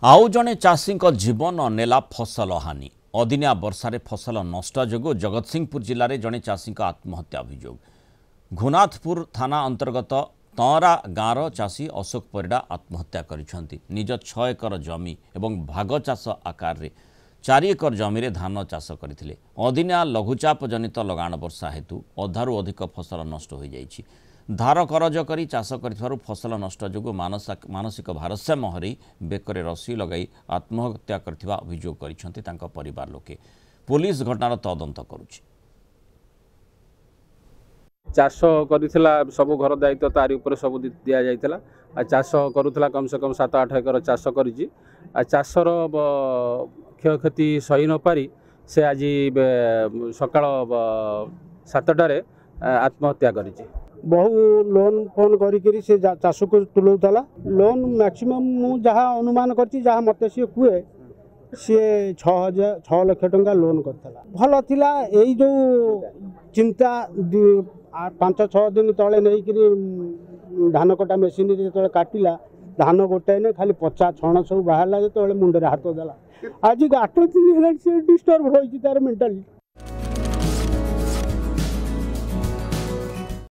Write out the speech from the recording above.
आउ जड़े चाषी जीवन नेला फसल हानि अदिनिया वर्षार फसल नष्ट जो जगतसिंहपुर जिले में जड़े चाषी आत्महत्या अभियोग घुनाथपुर थाना अंतर्गत तंरा गाँवर चाषी अशोक परिडा आत्महत्या करिसेंति। निज 6 एकर जमी एवं भाग चाष आकार रे 4 एकर जमी रे धान चाष करथिले। अदिनिया लघुचाप जनित लगाण वर्षा हेतु अधारू अधिक फसल नष्ट हो जाइछि। धार करज करी चाष करिथारु फसल नष्ट जोगु मानसिक भारसाम्य हरै बेकरे रस्सी लगाई आत्महत्या करथिबा अभियोग करिसेंति तांका परिवार लोके। पुलिस घटनार तदंत करुछि। चाष करिथिला सब घर दायित्व तारि ऊपर सब दिया जाइथिला। चाष करुथिला कम से कम 7-8 एकर चाष करिछि। चाषर क्षयक्षति सही न पारि से आज सकाळ 7टारे आत्महत्या करिछि। बहु लोन फोन करी से चाष को तुलाऊला। लोन मैक्सिमम मु जहाँ अनुमान करती जहाँ मत सी कुए सी 6 लाख टंका लोन करता भल थिला। यही जो चिंता 5-6 दिन तले नहीं धान कटा मेसीन जो काटिला धान गोटाए नहीं खाली पचा छण सब बाहर जो मुंडे हाथ देला। आज 8 दिन डिस्टर्ब हो तार मेंटाली।